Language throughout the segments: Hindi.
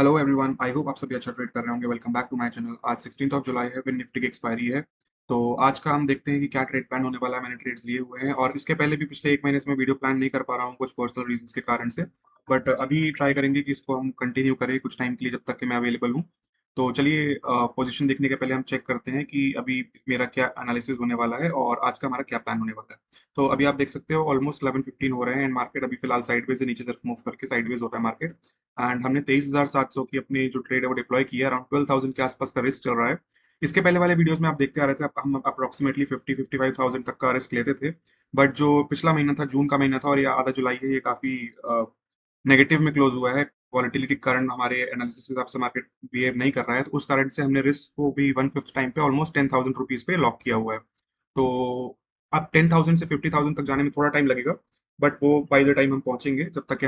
हेलो एवरीवन, आई होप आप सभी अच्छा ट्रेड कर रहे होंगे। Welcome back to my channel. आज 16th ऑफ जुलाई है, फिर निफ्टी की एक्सपायरी है। तो आज का हम देखते हैं कि क्या ट्रेड प्लान होने वाला है। मैंने ट्रेड्स लिए हुए हैं और इसके पहले भी पिछले एक महीने से मैं वीडियो प्लान नहीं कर पा रहा हूँ कुछ पर्सनल रीजंस के कारण से। बट अभी ट्राई करेंगे कि इसको हम कंटिन्यू करें कुछ टाइम के लिए जब तक कि मैं अवेलेबल हूँ। तो चलिए, पोजीशन देखने के पहले हम चेक करते हैं कि अभी मेरा क्या एनालिसिस होने वाला है और आज का हमारा क्या प्लान होने वाला है। तो अभी आप देख सकते हो ऑलमोस्ट 11:15 हो रहे हैं एंड मार्केट अभी फिलहाल साइडवेज से नीचे तरफ मूव करके साइडवेज हो रहा है मार्केट। एंड हमने 23,700 की अपनी जो ट्रेड है वो डिप्लॉय की है। अराउंड 12,000 के आसपास का रिस्क चल रहा है। इसके पहले वाले वीडियोस में आप देखते आ रहे थे, हम अप्रोक्सीमेटली 50-55,000 तक का रिस्क लेते थे। बट जो पिछला महीना था, जून का महीना था और ये आधा जुलाई है, ये काफी नेगेटिव में क्लोज हुआ है। वॉलेटिलिटी के कारण हमारे एनालिसिस के हिसाब से मार्केट बिहेव नहीं कर रहा है, तो उस कारण से हमने रिस्क को भी 1/5 टाइम पे ऑलमोस्ट 10,000 रुपीज पे लॉक किया हुआ है। तो अब 10,000 से 50,000 तक जाने में थोड़ा टाइम लगेगा। बट वो बाय द टाइम हम पहुंचेंगे, जब तक कि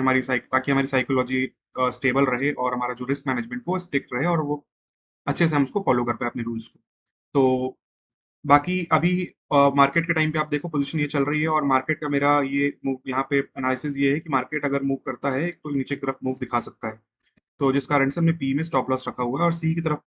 ताकि हमारी साइकोलॉजी स्टेबल रहे और हमारा जो रिस्क मैनेजमेंट वो स्टिक रहे और वो अच्छे से हम उसको फॉलो कर पाए अपने रूल्स को। तो बाकी अभी मार्केट के टाइम पे आप देखो पोजीशन ये चल रही है और मार्केट का मेरा ये मूव यहाँ पे एनालिसिस ये है कि मार्केट अगर मूव करता है तो नीचे की तरफ मूव दिखा सकता है। तो जिस कारण से हमने पी में स्टॉप लॉस रखा हुआ है और सी की तरफ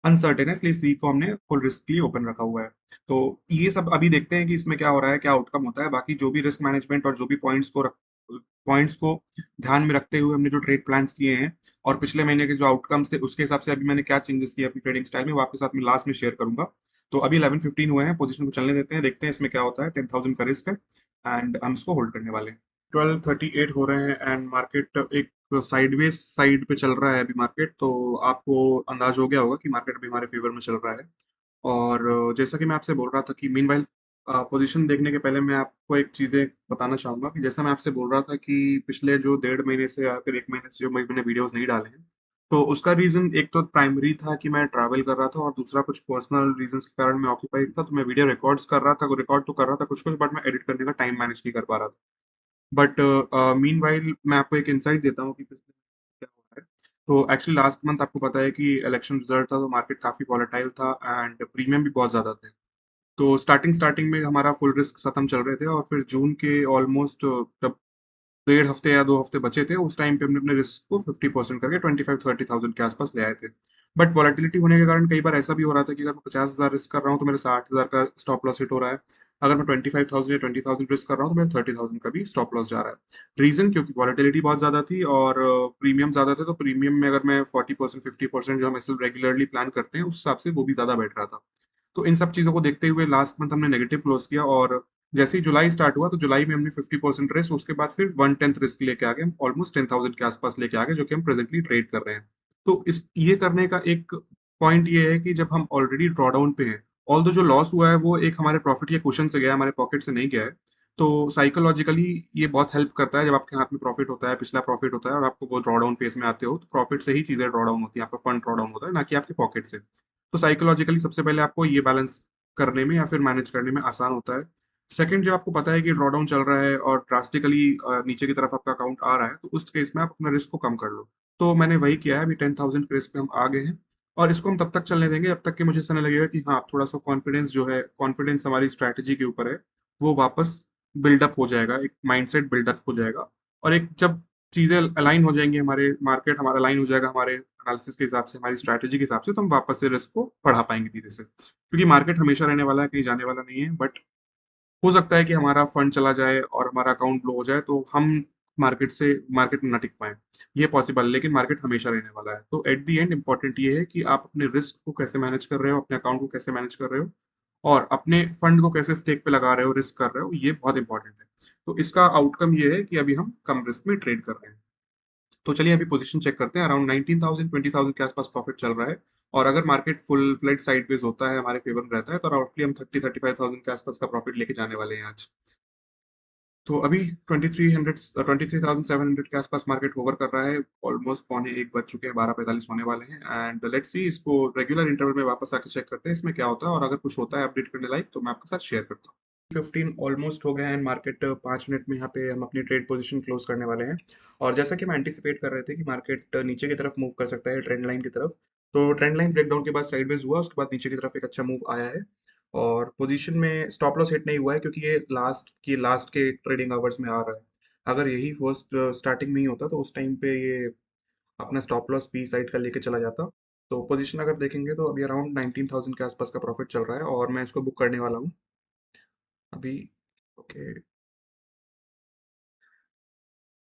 अनसर्टेन है, इसलिए सी को हमने फुल रिस्क के लिए ओपन रखा हुआ है। तो ये सब अभी देखते हैं कि इसमें क्या हो रहा है, क्या आउटकम होता है। बाकी जो भी रिस्क मैनेजमेंट और जो भी पॉइंट्स को ध्यान में रखते हुए हमने जो ट्रेड प्लान्स किए हैं और पिछले महीने के जो आउटकम्स थे उसके हिसाब से अभी मैंने क्या चेंजेस किए अपनी ट्रेडिंग स्टाइल में, वो आपके साथ में लास्ट में शेयर करूंगा। तो अभी 11:15 हुए हैं, पोजीशन को चलने देते हैं, देखते हैं इसमें क्या होता है। 10,000 का रिस्क है एंड हम इसको होल्ड करने वाले हैं। 12:38 हो रहे हैं एंड मार्केट एक साइडवेज साइड पे चल रहा है अभी मार्केट। तो आपको अंदाज हो गया होगा कि मार्केट अभी हमारे फेवर में चल रहा है। और जैसा कि मैं आपसे बोल रहा था कि मीनवाइल पोजीशन देखने के पहले मैं आपको एक चीज़ें बताना चाहूँगा कि जैसा मैं आपसे बोल रहा था कि पिछले जो 1.5 महीने से या फिर 1 महीने से जो मैंने वीडियोज़ नहीं डाले हैं, तो उसका रीज़न एक तो प्राइमरी था कि मैं ट्रैवल कर रहा था और दूसरा कुछ पर्सनल रीज़न्स के कारण मैं ऑक्यूपाइड था। तो मैं वीडियो रिकॉर्ड्स कर रहा था, रिकॉर्ड तो कर रहा था कुछ-कुछ, बट मैं एडिट करने का टाइम मैनेज नहीं कर पा रहा था। बट मीनवाइल मैं आपको एक इनसाइट देता हूँ कि पिछले क्या हो रहा है। तो एक्चुअली लास्ट मंथ आपको पता है कि इलेक्शन रिजल्ट था, तो मार्केट काफ़ी वॉलेटाइल था एंड प्रीमियम भी बहुत ज़्यादा थे। तो स्टार्टिंग स्टार्टिंग में हमारा फुल रिस्क खत्म चल रहे थे और फिर जून के ऑलमोस्ट जब 1.5 हफ्ते या 2 हफ्ते बचे थे, उस टाइम पे हमने अपने रिस्क को 50% करके 25-30,000 के आसपास ले आए थे। बट वॉलेटिलिटी होने के कारण कई बार ऐसा भी हो रहा था कि अगर मैं 50,000 रिस्क कर रहा हूँ तो मेरे 60,000 का स्टॉप लॉस हिट हो रहा है। अगर मैं 25,000 या 20,000 रिस्क कर रहा हूँ तो मेरे 30,000 का भी स्टॉप लॉस जा रहा है। रीजन क्योंकि वॉलेटिलिटी बहुत ज्यादा थी और प्रीमियम ज्यादा थे। तो प्रीमियम में अगर मैं 40% 50% जो हम ऐसे रेगुलरली प्लान करते हैं उस हिसाब से वो भी ज्यादा बैठ रहा था। तो इन सब चीज़ों को देखते हुए लास्ट मंथ हमने नेगेटिव क्लोज किया और जैसे ही जुलाई स्टार्ट हुआ तो जुलाई में हमने 50% रिस्क, उसके बाद फिर 1/10 रिस्क लेके आ गए, हम ऑलमोस्ट 10,000 के आसपास लेके आ गए, जो कि हम प्रेजेंटली ट्रेड कर रहे हैं। तो इस ये करने का एक पॉइंट ये है कि जब हम ऑलरेडी ड्रॉ डाउन पे हैं, ऑल्दो जो लॉस हुआ है वो एक हमारे प्रॉफिट के कुशन से गया है, हमारे पॉकेट से नहीं गया है। तो साइकोलॉजिकली ये बहुत हेल्प करता है जब आपके हाथ में प्रॉफिट होता है, पिछला प्रॉफिट होता है और आपको वो ड्रॉ डाउन फेज में आते हो, तो प्रॉफिट से ही चीजें ड्रॉ डाउन होती है, आपका फंड ड्रॉ डाउन होता है, ना कि आपके पॉकेट से। तो साइकोलॉजिकली सबसे पहले आपको ये बैलेंस करने में या फिर मैनेज करने में आसान होता है। सेकंड, जब आपको पता है कि ड्रॉडाउन चल रहा है और ड्रास्टिकली नीचे की तरफ आपका अकाउंट आ रहा है, तो उस केस में आप अपना रिस्क को कम कर लो। तो मैंने वही किया है, अभी 10,000 के रिस्क पे हम आ गए हैं और इसको हम तब तक चलने देंगे जब तक कि मुझे ऐसा नहीं लगेगा कि हाँ, थोड़ा सा कॉन्फिडेंस जो है, कॉन्फिडेंस हमारी स्ट्रैटेजी के ऊपर है, वो वापस बिल्डअप हो जाएगा, एक माइंडसेट बिल्डअप हो जाएगा। और एक जब चीजें अलाइन हो जाएंगी, हमारे मार्केट हमारा अलाइन हो जाएगा हमारे एनालिसिस के हिसाब से, हमारी स्ट्रैटेजी के हिसाब से, तो हम वापस से रिस्क को बढ़ा पाएंगे धीरे से। क्योंकि मार्केट हमेशा रहने वाला है, कहीं जाने वाला नहीं है। बट हो सकता है कि हमारा फंड चला जाए और हमारा अकाउंट लो हो जाए तो हम मार्केट में ना टिक पाए। ये पॉसिबल है, लेकिन मार्केट हमेशा रहने वाला है। तो एट द एंड इंपॉर्टेंट ये है कि आप अपने रिस्क को कैसे मैनेज कर रहे हो, अपने अकाउंट को कैसे मैनेज कर रहे हो और अपने फंड को कैसे स्टेक पे लगा रहे हो, रिस्क कर रहे हो, ये बहुत इंपॉर्टेंट है। तो इसका आउटकम ये है कि अभी हम कम रिस्क में ट्रेड कर रहे हैं। तो चलिए अभी पोजीशन चेक करते हैं। अराउंड 19,000 20,000 के आसपास प्रॉफिट चल रहा है और अगर मार्केट फुल फ्लेड साइडवेज होता है, हमारे फेवर में रहता है, तो राउंडली हम 30-35,000 के आसपास का प्रॉफिट लेके जाने वाले हैं आज। तो अभी 23,700 के आसपास मार्केट होवर कर रहा है। ऑलमोस्ट 12:45 बज चुके हैं, 12:45 होने वाले हैं एंड लेट्स सी, इसको रेगुलर इंटरवल में वापस आके चेक करते हैं इसमें क्या होता है और अगर कुछ होता है अपडेट करने लायक तो मैं आपके साथ शेयर करता हूँ। 15 ऑलमोस्ट हो गया है एंड मार्केट 5 मिनट में यहाँ पे हम अपनी ट्रेड पोजीशन क्लोज करने वाले हैं। और जैसा कि हम एंटिसिपेट कर रहे थे कि मार्केट नीचे की तरफ मूव कर सकता है ट्रेंड लाइन की तरफ, तो ट्रेंड लाइन ब्रेकडाउन के बाद साइडवेज हुआ, उसके बाद नीचे की तरफ एक अच्छा मूव आया है और पोजीशन में स्टॉप लॉस हिट नहीं हुआ है क्योंकि ये लास्ट के ट्रेडिंग आवर्स में आ रहा है। अगर यही फर्स्ट स्टार्टिंग में ही होता तो उस टाइम पे ये अपना स्टॉप लॉस बी साइड का लेके चला जाता। तो पोजीशन अगर देखेंगे तो अभी अराउंड 19,000 के आसपास का प्रॉफिट चल रहा है और मैं इसको बुक करने वाला हूँ अभी। ओके,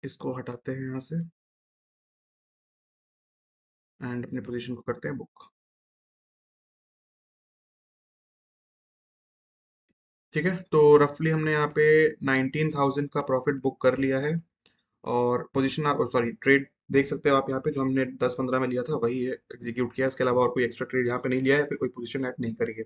इसको हटाते हैं यहाँ से एंड अपनी पोजीशन को करते हैं बुक। ठीक है, तो रफली हमने यहाँ पे 19,000 का प्रॉफिट बुक कर लिया है। और पोजीशन आप सॉरी ट्रेड देख सकते हो आप यहाँ पे, जो हमने 10-15 में लिया था वही एग्जीक्यूट किया। इसके अलावा और कोई एक्स्ट्रा ट्रेड यहाँ पे नहीं लिया है, फिर कोई पोजीशन ऐड नहीं करी है।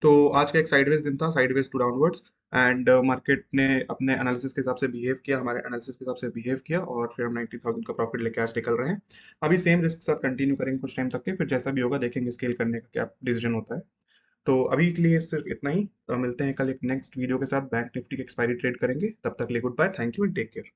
तो आज का एक साइडवेज दिन था, sideways to downwards. And market ने अपने एनालिसिस के हिसाब से बिहेव किया, हमारे एनालिसिस के हिसाब से बिहेव किया, और फिर हम 90,000 का प्रॉफिट लेके आज निकल रहे हैं। अभी सेम रिस्क के साथ कंटिन्यू करेंगे कुछ टाइम तक के, फिर जैसा भी होगा देखेंगे स्केल करने का क्या डिसीजन होता है। तो अभी के लिए सिर्फ इतना ही। मिलते हैं कल एक नेक्स्ट वीडियो के साथ। बैंक निफ्टी की एक्सपायरी ट्रेड करेंगे, तब तक के लिए good bye, thank you and take care.